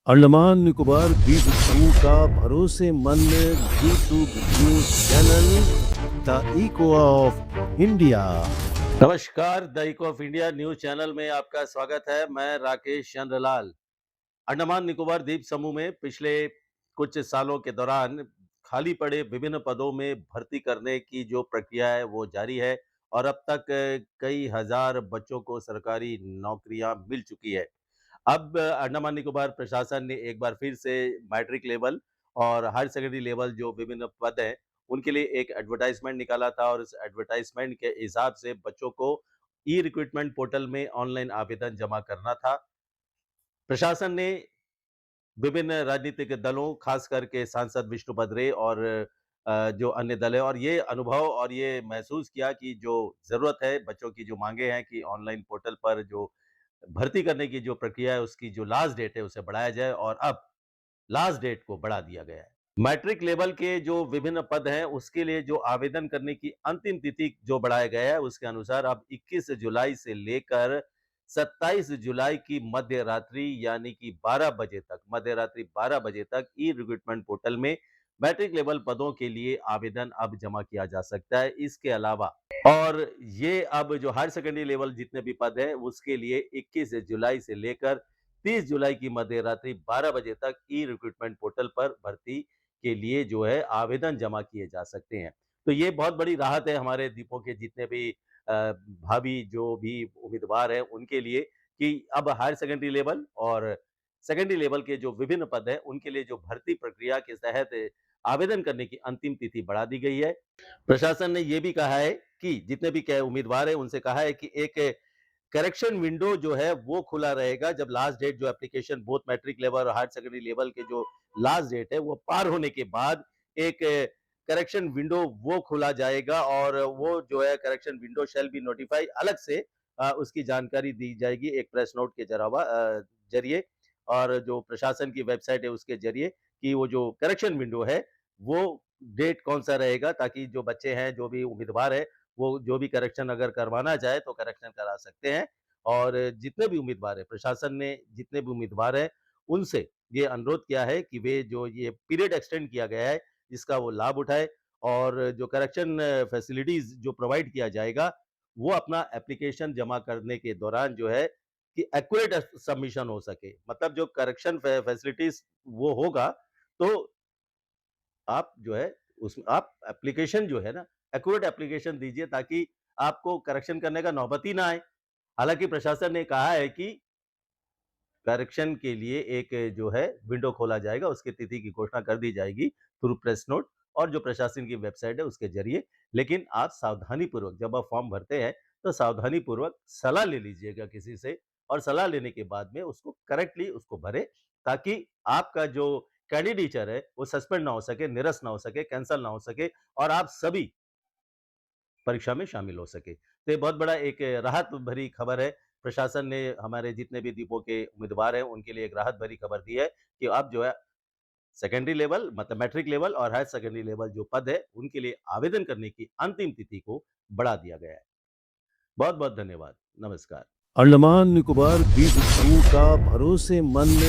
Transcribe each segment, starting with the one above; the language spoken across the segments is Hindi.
अंडमान निकोबार द्वीप समूह का भरोसेमंद YouTube news channel the echo of India. नमस्कार, the echo of India news channel में आपका स्वागत है। मैं राकेश चंद्रलाल। अंडमान निकोबार द्वीप समूह में पिछले कुछ सालों के दौरान खाली पड़े विभिन्न पदों में भर्ती करने की जो प्रक्रिया है वो जारी है और अब तक कई हजार बच्चों को सरकारी नौकरियां मिल चुकी है। अब अंडमान निकोबार प्रशासन ने एक बार फिर से मैट्रिक लेवल और हायर सेकेंडरी लेवल जो विभिन्न पद हैं, उनके लिए एक एडवर्टाइजमेंट निकाला था और इस एडवर्टाइजमेंट के हिसाब से बच्चों को ई रिक्रूटमेंट पोर्टल में ऑनलाइन आवेदन जमा करना था। प्रशासन ने विभिन्न राजनीतिक दलों, खास करके सांसद विष्णु बद्रे और जो अन्य दल है, और ये अनुभव और ये महसूस किया कि जो ज़रूरत है, बच्चों की जो माँगे हैं कि ऑनलाइन पोर्टल पर जो भर्ती करने की जो प्रक्रिया है, उसकी जो लास्ट डेट है, उसे बढ़ाया जाए और अब लास्ट डेट को बढ़ा दिया गया है। मैट्रिक लेवल के जो विभिन्न पद हैं, उसके लिए जो आवेदन करने की अंतिम तिथि जो बढ़ाया गया है, उसके अनुसार अब 21 जुलाई से लेकर 27 जुलाई की मध्य रात्रि यानी कि 12 बजे तक, मध्य रात्रि 12 बजे तक ई रिक्रूटमेंट पोर्टल में मैट्रिक लेवल पदों के लिए आवेदन अब जमा किया जा सकता है। इसके अलावा और ये अब जो हायर सेकेंडरी लेवल जितने भी पद हैं, उसके लिए 21 जुलाई से लेकर 30 जुलाई की मध्य रात्रि 12 बजे तक ई रिक्रूटमेंट पोर्टल पर भर्ती के लिए जो है आवेदन जमा किए जा सकते हैं। तो ये बहुत बड़ी राहत है हमारे द्वीपों के जितने भी भावी जो भी उम्मीदवार हैं उनके लिए कि अब हायर सेकेंडरी लेवल और सेकेंडरी लेवल के जो विभिन्न पद हैं उनके लिए जो भर्ती प्रक्रिया के तहत आवेदन करने की अंतिम तिथि बढ़ा दी गई है। प्रशासन ने ये भी कहा है कि जितने भी उम्मीदवार हैं उनसे कहा है कि एक करेक्शन विंडो जो है वो खुला रहेगा जब लास्ट डेट जो एप्लीकेशन बोथ मैट्रिक लेवल और हायर सेकेंडरी लेवल के जो लास्ट डेट है वो पार होने के बाद एक करेक्शन विंडो वो खुला जाएगा और वो जो है correction window shall be notify अलग से उसकी जानकारी दी जाएगी एक प्रेस नोट के जरिए और जो प्रशासन की वेबसाइट है उसके जरिए कि वो जो करेक्शन विंडो है वो डेट कौन सा रहेगा ताकि जो बच्चे हैं जो भी उम्मीदवार है वो जो भी करेक्शन अगर करवाना चाहे तो करेक्शन करा सकते हैं। और जितने भी उम्मीदवार हैं, प्रशासन ने जितने भी उम्मीदवार हैं, उनसे ये अनुरोध किया है कि वे जो ये पीरियड एक्सटेंड किया गया है, इसका वो लाभ उठाएँ और जो करेक्शन फैसिलिटीज़ जो प्रोवाइड किया जाएगा, वो अपना एप्लीकेशन जमा करने के दौरान जो है कि एक्यूरेट सबमिशन हो सके। मतलब जो करेक्शन फैसिलिटीज़ वो होगा, तो आप जो है उसमें आप एप्लीकेशन जो है ना, एक्यूरेट एप्लीकेशन दीजिए ताकि आपको करेक्शन करने का नौबत ही ना आए। हालाँकि प्रशासन ने कहा है कि करेक्शन के लिए एक जो है विंडो खोला जाएगा, उसकी तिथि की घोषणा कर दी जाएगी थ्रू प्रेस नोट और जो प्रशासन की वेबसाइट है उसके ज़रिए। लेकिन आप सावधानीपूर्वक जब आप फॉर्म भरते हैं, तो सावधानीपूर्वक सलाह ले लीजिएगा किसी से और सलाह लेने के बाद में उसको करेक्टली उसको भरें ताकि आपका जो कैंडिडेचर है, वो सस्पेंड ना हो सके, निरस्त ना हो सके, कैंसल ना हो सके और आप सभी परीक्षा में शामिल हो सके। तो ये बहुत बड़ा एक राहत भरी खबर है। प्रशासन ने हमारे जितने भी द्वीपों के उम्मीदवार हैं, उनके लिए एक राहत भरी खबर दी है कि अब जो है सेकेंडरी लेवल मतलब मैट्रिक लेवल और हायर सेकेंडरी लेवल जो पद है, उनके लिए आवेदन करने की अंतिम तिथि को बढ़ा दिया गया है। बहुत-बहुत धन्यवाद। नमस्कार। अंडमान निकोबार द्वीप समूह का भरोसेमंद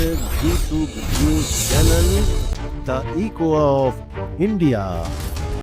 YouTube news channel the echo of India.